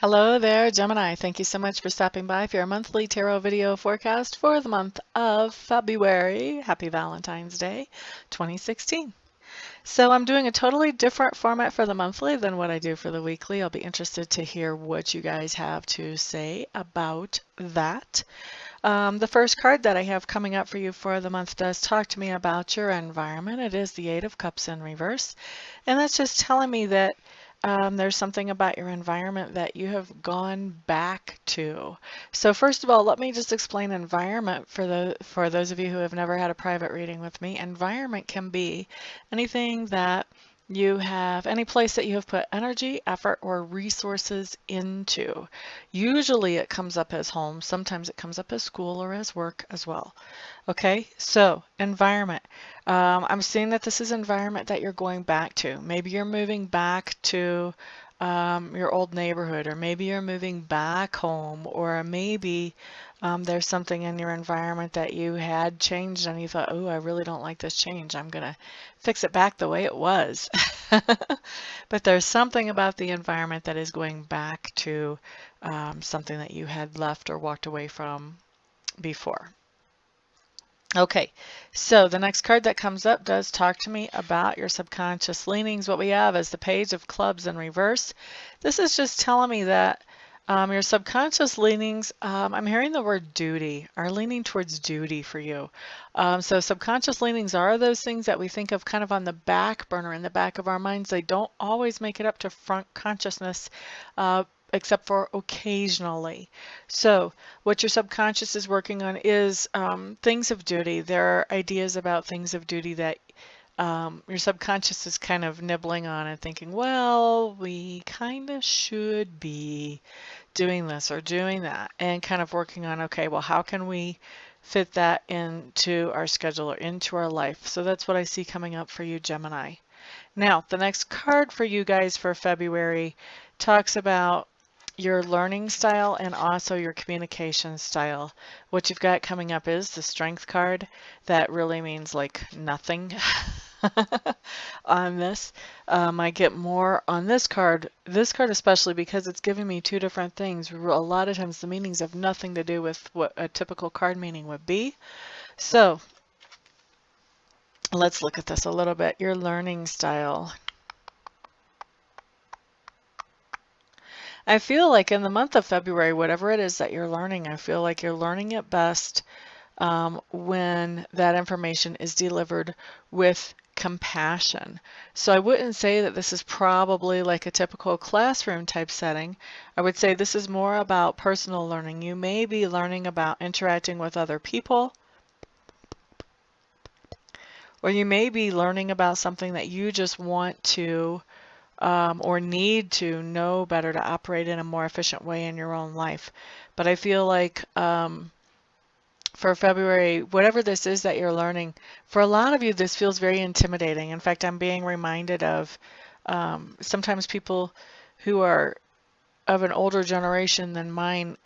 Hello there, Gemini. Thank you so much for stopping by for your monthly tarot video forecast for the month of February. Happy Valentine's Day 2016. So I'm doing a totally different format for the monthly than what I do for the weekly. I'll be interested to hear what you guys have to say about that. The first card that I have coming up for you for the month does talk to me about your environment. It is the Eight of Cups in reverse. And that's just telling me that there's something about your environment that you have gone back to. So first of all, let me just explain environment for those of you who have never had a private reading with me. Environment can be anything that you have, any place that you have put energy, effort, or resources into. Usually it comes up as home. Sometimes it comes up as school or as work as well. Okay, so environment. I'm seeing that this is environment that you're going back to. Maybe you're moving back to your old neighborhood, or maybe you're moving back home, or maybe there's something in your environment that you had changed and you thought, oh, I really don't like this change. I'm going to fix it back the way it was. But there's something about the environment that is going back to something that you had left or walked away from before. Okay, so the next card that comes up does talk to me about your subconscious leanings. What we have is the Page of Clubs in reverse. This is just telling me that your subconscious leanings, I'm hearing the word duty, are leaning towards duty for you. So subconscious leanings are those things that we think of kind of on the back burner in the back of our minds. They don't always make it up to front consciousness, except for occasionally. So what your subconscious is working on is things of duty. There are ideas about things of duty that your subconscious is kind of nibbling on and thinking, well, we kind of should be doing this or doing that, and kind of working on, okay, well, how can we fit that into our schedule or into our life? So that's what I see coming up for you, Gemini. Now, the next card for you guys for February talks about your learning style and also your communication style. What you've got coming up is the Strength card. That really means like nothing on this. I get more on this card especially because it's giving me two different things. A lot of times the meanings have nothing to do with what a typical card meaning would be. So let's look at this a little bit. Your learning style. I feel like in the month of February, whatever it is that you're learning, I feel like you're learning it best when that information is delivered with compassion. So I wouldn't say that this is probably like a typical classroom type setting. I would say this is more about personal learning. You may be learning about interacting with other people, or you may be learning about something that you just want to or need to know better to operate in a more efficient way in your own life. But I feel like for February, whatever this is that you're learning, for a lot of you, this feels very intimidating. In fact, I'm being reminded of sometimes people who are of an older generation than mine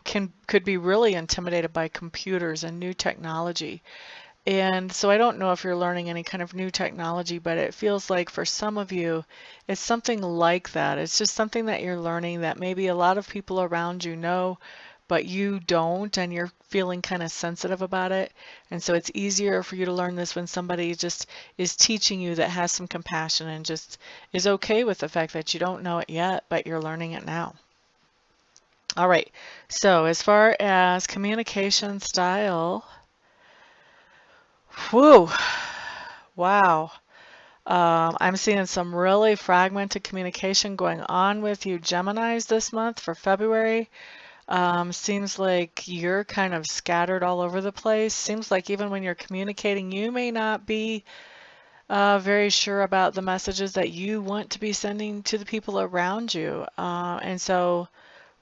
could be really intimidated by computers and new technology. And so I don't know if you're learning any kind of new technology, but it feels like for some of you, it's something like that. It's just something that you're learning that maybe a lot of people around you know, but you don't, and you're feeling kind of sensitive about it. And so it's easier for you to learn this when somebody just is teaching you that has some compassion and just is okay with the fact that you don't know it yet, but you're learning it now. All right, so as far as communication style, whew, wow. I'm seeing some really fragmented communication going on with you Geminis this month for February. Seems like you're kind of scattered all over the place. Seems like even when you're communicating, you may not be very sure about the messages that you want to be sending to the people around you. And so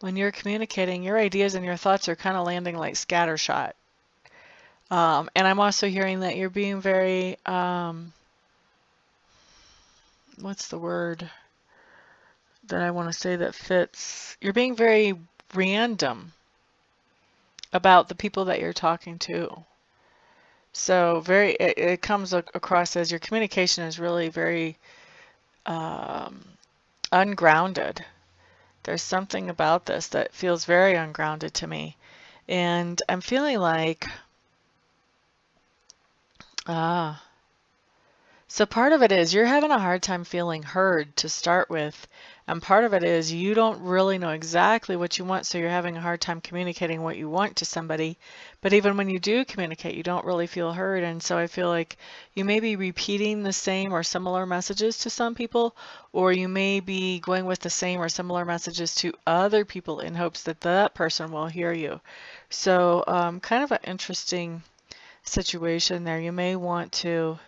when you're communicating, your ideas and your thoughts are kind of landing like scattershot. And I'm also hearing that you're being very, what's the word that I want to say that fits? You're being very random about the people that you're talking to. So it comes across as your communication is really very ungrounded. There's something about this that feels very ungrounded to me. And I'm feeling like, ah, so part of it is you're having a hard time feeling heard to start with, and part of it is you don't really know exactly what you want, so you're having a hard time communicating what you want to somebody. But even when you do communicate, you don't really feel heard, and so I feel like you may be repeating the same or similar messages to some people, or you may be going with the same or similar messages to other people in hopes that that person will hear you. So kind of an interesting situation there. You may want to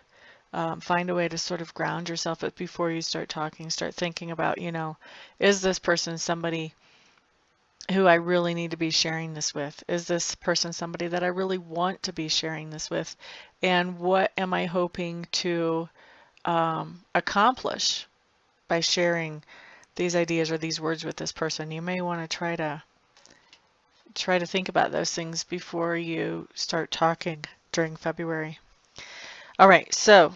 find a way to sort of ground yourself before you start talking. Start thinking about, you know, is this person somebody who I really need to be sharing this with? Is this person somebody that I really want to be sharing this with? And what am I hoping to accomplish by sharing these ideas or these words with this person? You may want to try to think about those things before you start talking during February. All right, so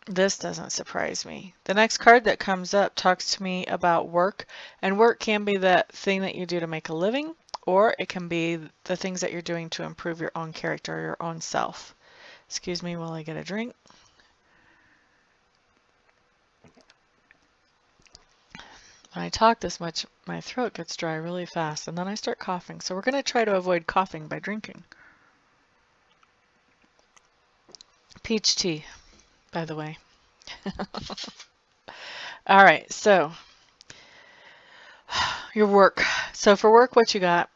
this doesn't surprise me. The next card that comes up talks to me about work, and work can be that thing that you do to make a living, or it can be the things that you're doing to improve your own character or your own self. Excuse me while I get a drink. When I talk this much, my throat gets dry really fast, and then I start coughing. So we're going to try to avoid coughing by drinking. Peach tea, by the way. All right, so your work. So for work, what you got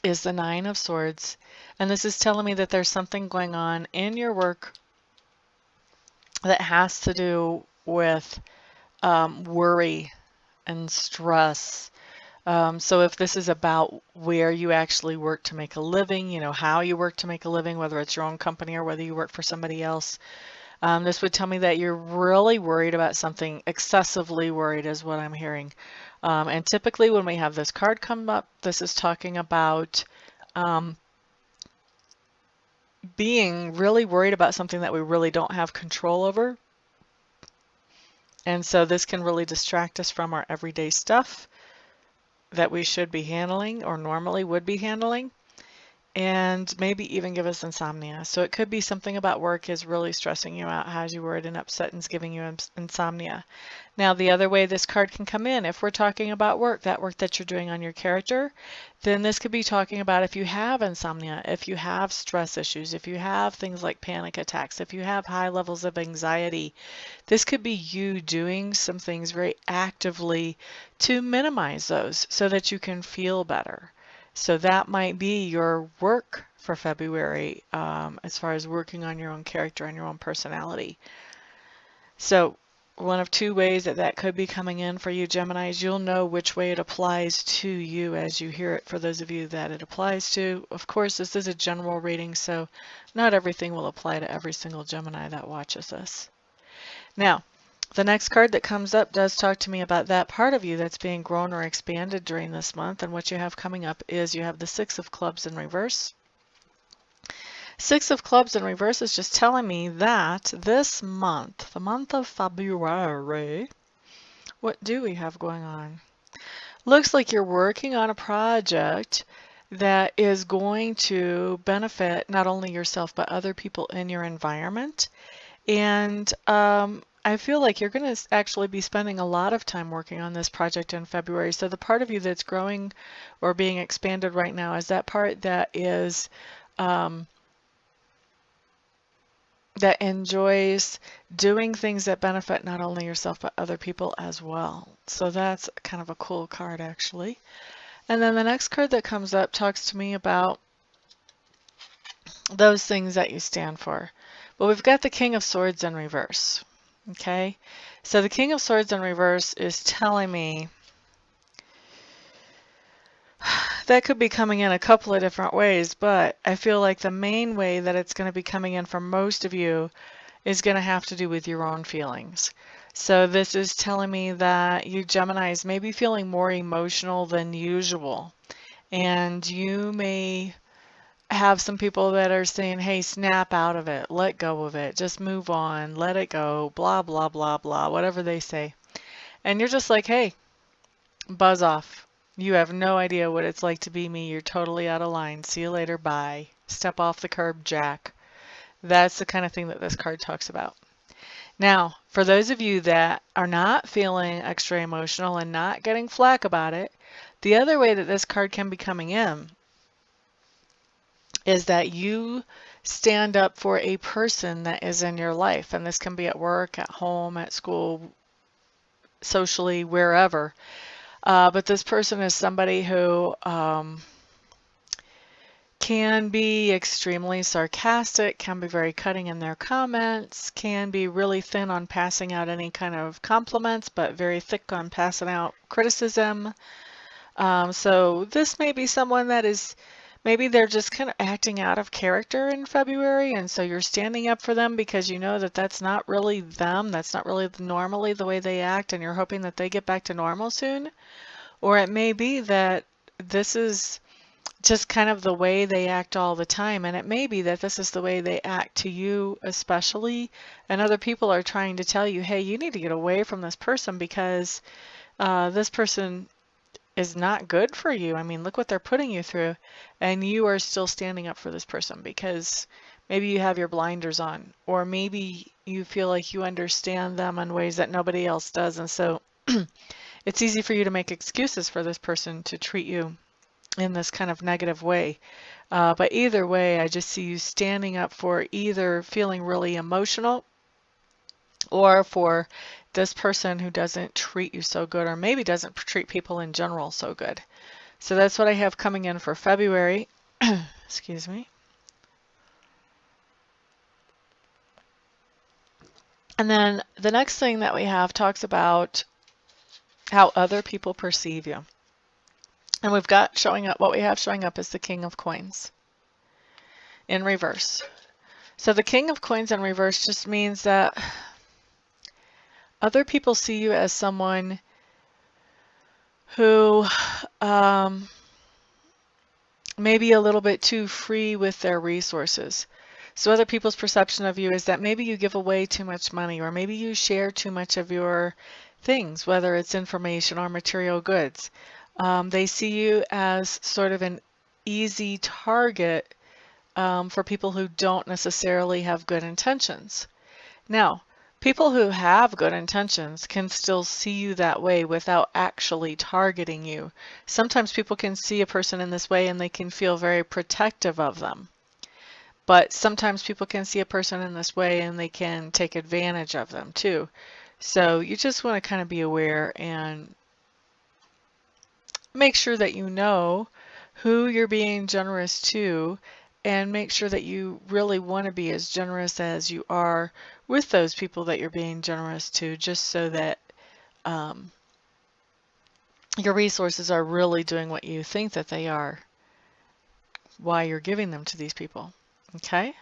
is the Nine of Swords, and this is telling me that there's something going on in your work that has to do with worry and stress. So if this is about where you actually work to make a living, you know, how you work to make a living, whether it's your own company or whether you work for somebody else, this would tell me that you're really worried about something. Excessively worried is what I'm hearing. And typically when we have this card come up, this is talking about being really worried about something that we really don't have control over. And so this can really distract us from our everyday stuff that we should be handling or normally would be handling, and maybe even give us insomnia. So it could be something about work is really stressing you out, has you worried and upset, and is giving you insomnia. Now, the other way this card can come in, if we're talking about work, that work that you're doing on your character, then this could be talking about if you have insomnia, if you have stress issues, if you have things like panic attacks, if you have high levels of anxiety, this could be you doing some things very actively to minimize those so that you can feel better. So that might be your work for February as far as working on your own character and your own personality. So one of two ways that that could be coming in for you, Geminis. You'll know which way it applies to you as you hear it for those of you that it applies to. Of course, this is a general reading, so not everything will apply to every single Gemini that watches this. Now, the next card that comes up does talk to me about that part of you that's being grown or expanded during this month. And what you have coming up is you have the Six of Clubs in reverse. Six of Clubs in reverse is just telling me that this month, the month of February, what do we have going on? Looks like you're working on a project that is going to benefit not only yourself but other people in your environment. And I feel like you're going to actually be spending a lot of time working on this project in February. So the part of you that's growing or being expanded right now is that part that is that enjoys doing things that benefit not only yourself but other people as well. So that's kind of a cool card actually. And then the next card that comes up talks to me about those things that you stand for. Well, we've got the King of Swords in reverse. Okay, so the King of Swords in reverse is telling me that could be coming in a couple of different ways, but I feel like the main way that it's going to be coming in for most of you is going to have to do with your own feelings. So this is telling me that you Geminis may be feeling more emotional than usual, and you may have some people that are saying, hey, snap out of it, let go of it, just move on, let it go, blah, blah, blah, blah, whatever they say. And you're just like, hey, Buzz off. You have no idea what it's like to be me. You're totally out of line. See you later. Bye. Step off the curb, Jack. That's the kind of thing that this card talks about. Now, for those of you that are not feeling extra emotional and not getting flack about it, the other way that this card can be coming in is that you stand up for a person that is in your life. And this can be at work, at home, at school, socially, wherever. But this person is somebody who can be extremely sarcastic, can be very cutting in their comments, can be really thin on passing out any kind of compliments, but very thick on passing out criticism. So this may be someone that is, maybe they're just kind of acting out of character in February, and so you're standing up for them because you know that that's not really them, that's not really normally the way they act, and you're hoping that they get back to normal soon. Or it may be that this is just kind of the way they act all the time, and it may be that this is the way they act to you especially, and other people are trying to tell you, hey, you need to get away from this person because this person is not good for you. I mean, look what they're putting you through, and you are still standing up for this person because maybe you have your blinders on, or maybe you feel like you understand them in ways that nobody else does, and so it's easy for you to make excuses for this person to treat you in this kind of negative way. But either way, I just see you standing up for either feeling really emotional or for this person who doesn't treat you so good, or maybe doesn't treat people in general so good. So that's what I have coming in for February. Excuse me. And then the next thing that we have talks about how other people perceive you. And we've got showing up, what we have showing up is the King of Coins in reverse. So the King of Coins in reverse just means that other people see you as someone who may be a little bit too free with their resources. So other people's perception of you is that maybe you give away too much money, or maybe you share too much of your things, whether it's information or material goods. They see you as sort of an easy target for people who don't necessarily have good intentions. Now, people who have good intentions can still see you that way without actually targeting you. Sometimes people can see a person in this way and they can feel very protective of them. But sometimes people can see a person in this way and they can take advantage of them too. So you just want to kind of be aware and make sure that you know who you're being generous to, and make sure that you really want to be as generous as you are with those people that you're being generous to, just so that your resources are really doing what you think that they are while you're giving them to these people. Okay?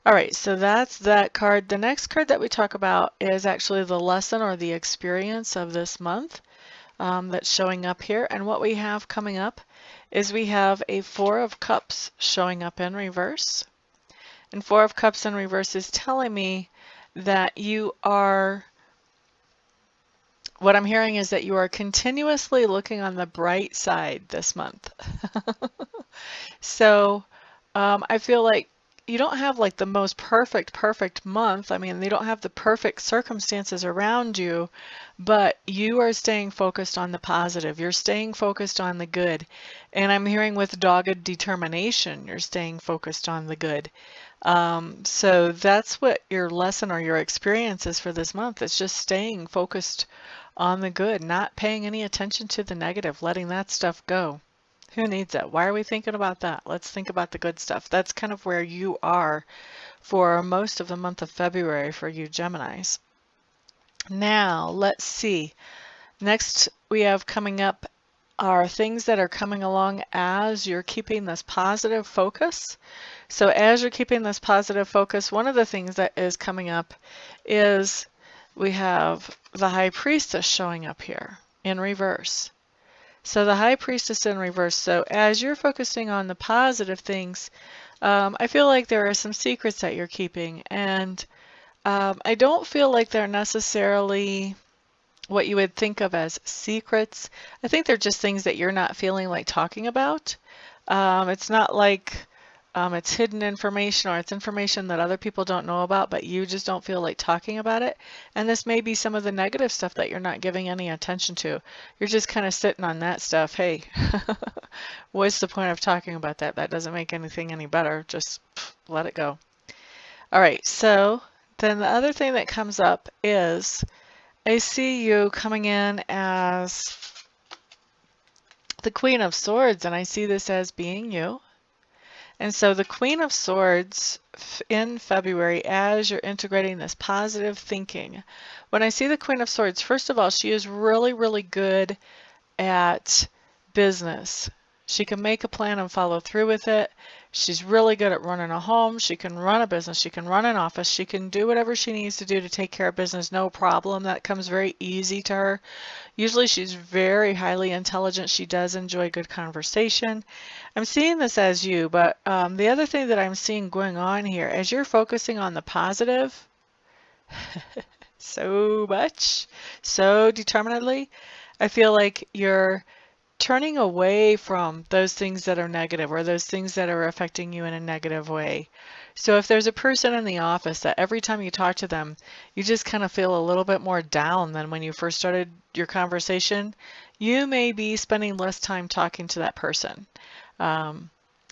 All right, so that's that card. The next card that we talk about is actually the lesson or the experience of this month. That's showing up here, and what we have coming up is we have a Four of Cups showing up in reverse, and Four of Cups in reverse is telling me that you are, what I'm hearing is that you are continuously looking on the bright side this month. So I feel like you don't have like the most perfect month. I mean, they don't have the perfect circumstances around you, but you are staying focused on the positive. You're staying focused on the good. And I'm hearing with dogged determination, you're staying focused on the good. So that's what your lesson or your experience is for this month. It's just staying focused on the good, not paying any attention to the negative, letting that stuff go. Who needs it? Why are we thinking about that? Let's think about the good stuff. That's kind of where you are for most of the month of February for you Geminis. Now, let's see. Next we have coming up are things that are coming along as you're keeping this positive focus. So as you're keeping this positive focus, one of the things that is coming up is we have the High Priestess showing up here in reverse. So the High Priestess in reverse. So as you're focusing on the positive things, I feel like there are some secrets that you're keeping, and I don't feel like they're necessarily what you would think of as secrets. I think they're just things that you're not feeling like talking about. It's not like it's hidden information or it's information that other people don't know about, but you just don't feel like talking about it. And this may be some of the negative stuff that you're not giving any attention to. You're just kind of sitting on that stuff. Hey, what's the point of talking about that? That doesn't make anything any better. Just let it go. All right, so then the other thing that comes up is I see you coming in as the Queen of Swords, and I see this as being you. And so the Queen of Swords in February, as you're integrating this positive thinking, when I see the Queen of Swords, first of all, she is really, really good at business. She can make a plan and follow through with it. She's really good at running a home. She can run a business. She can run an office. She can do whatever she needs to do to take care of business. No problem. That comes very easy to her. Usually she's very highly intelligent. She does enjoy good conversation. I'm seeing this as you, but the other thing that I'm seeing going on here, as you're focusing on the positive so much, so determinedly, I feel like you're turning away from those things that are negative or those things that are affecting you in a negative way. So if there's a person in the office that every time you talk to them, you just kind of feel a little bit more down than when you first started your conversation, you may be spending less time talking to that person.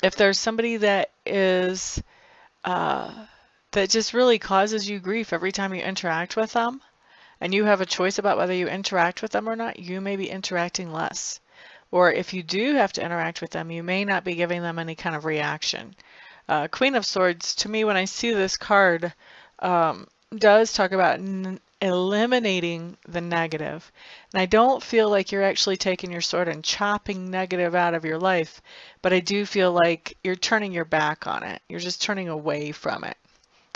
If there's somebody that is that just really causes you grief every time you interact with them, and you have a choice about whether you interact with them or not, you may be interacting less. Or if you do have to interact with them, you may not be giving them any kind of reaction. Queen of Swords, to me, when I see this card, does talk about eliminating the negative. And I don't feel like you're actually taking your sword and chopping negative out of your life, but I do feel like you're turning your back on it. You're just turning away from it.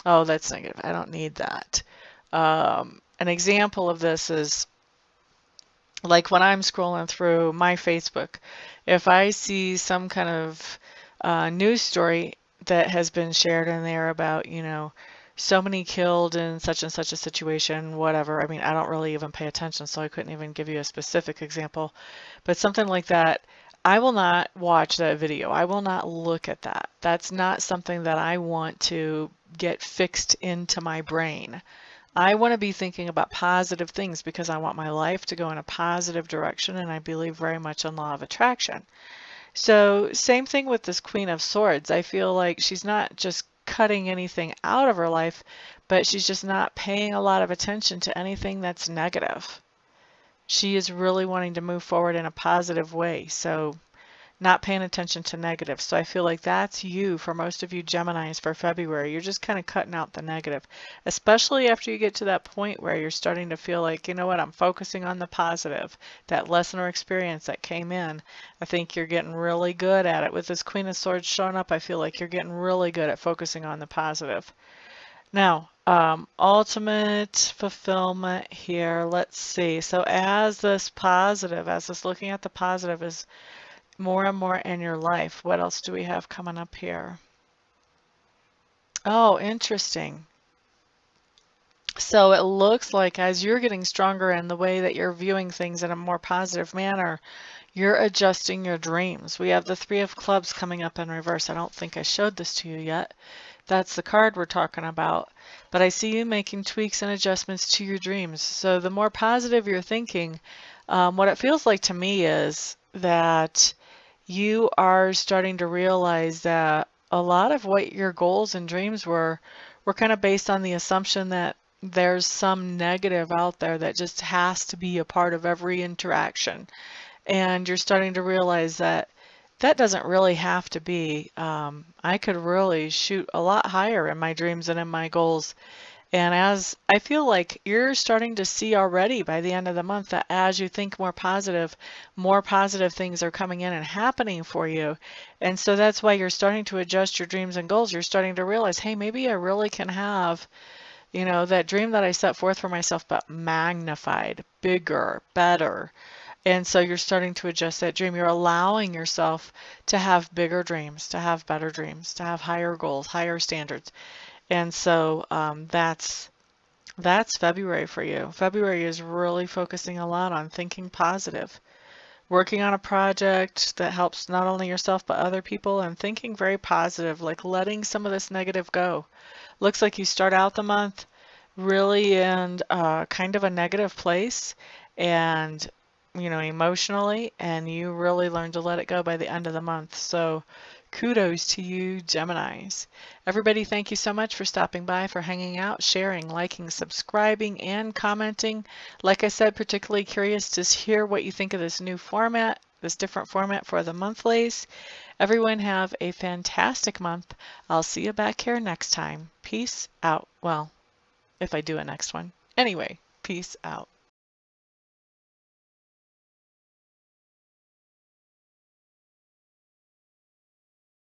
Oh, that's negative. I don't need that. An example of this is like when I'm scrolling through my Facebook, if I see some kind of news story that has been shared in there about, you know, so many killed in such and such a situation, whatever. I mean, I don't really even pay attention, so I couldn't even give you a specific example. But something like that, I will not watch that video. I will not look at that. That's not something that I want to get fixed into my brain. I want to be thinking about positive things because I want my life to go in a positive direction, and I believe very much in law of attraction. So same thing with this Queen of Swords. I feel like she's not just cutting anything out of her life, but she's just not paying a lot of attention to anything that's negative. She is really wanting to move forward in a positive way. So not paying attention to negative. So I feel like that's you for most of you Geminis for February. You're just kind of cutting out the negative, especially after you get to that point where you're starting to feel like, you know what, I'm focusing on the positive. That lesson or experience that came in, I think you're getting really good at it. With this Queen of Swords showing up, I feel like you're getting really good at focusing on the positive. Now, ultimate fulfillment here. Let's see. So as this positive, as this looking at the positive is more and more in your life. What else do we have coming up here? Oh, interesting. So it looks like as you're getting stronger in the way that you're viewing things in a more positive manner, you're adjusting your dreams. We have the Three of Clubs coming up in reverse. I don't think I showed this to you yet. That's the card we're talking about. But I see you making tweaks and adjustments to your dreams. So the more positive you're thinking, what it feels like to me is that you are starting to realize that a lot of what your goals and dreams were kind of based on the assumption that there's some negative out there that just has to be a part of every interaction. And you're starting to realize that that doesn't really have to be. I could really shoot a lot higher in my dreams and in my goals. And as I feel like you're starting to see already by the end of the month that as you think more positive things are coming in and happening for you. And so that's why you're starting to adjust your dreams and goals. You're starting to realize, hey, maybe I really can have, you know, that dream that I set forth for myself, but magnified, bigger, better. And so you're starting to adjust that dream. You're allowing yourself to have bigger dreams, to have better dreams, to have higher goals, higher standards. And so that's That's February for you. February is really focusing a lot on thinking positive, working on a project that helps not only yourself but other people, and thinking very positive, like letting some of this negative go. Looks like you start out the month really in kind of a negative place and emotionally, and you really learn to let it go by the end of the month. So kudos to you, Geminis. Everybody, thank you so much for stopping by, for hanging out, sharing, liking, subscribing, and commenting. Like I said, particularly curious to hear what you think of this new format, this different format for the monthlies. Everyone have a fantastic month. I'll see you back here next time. Peace out. Well, if I do a next one. Anyway, peace out.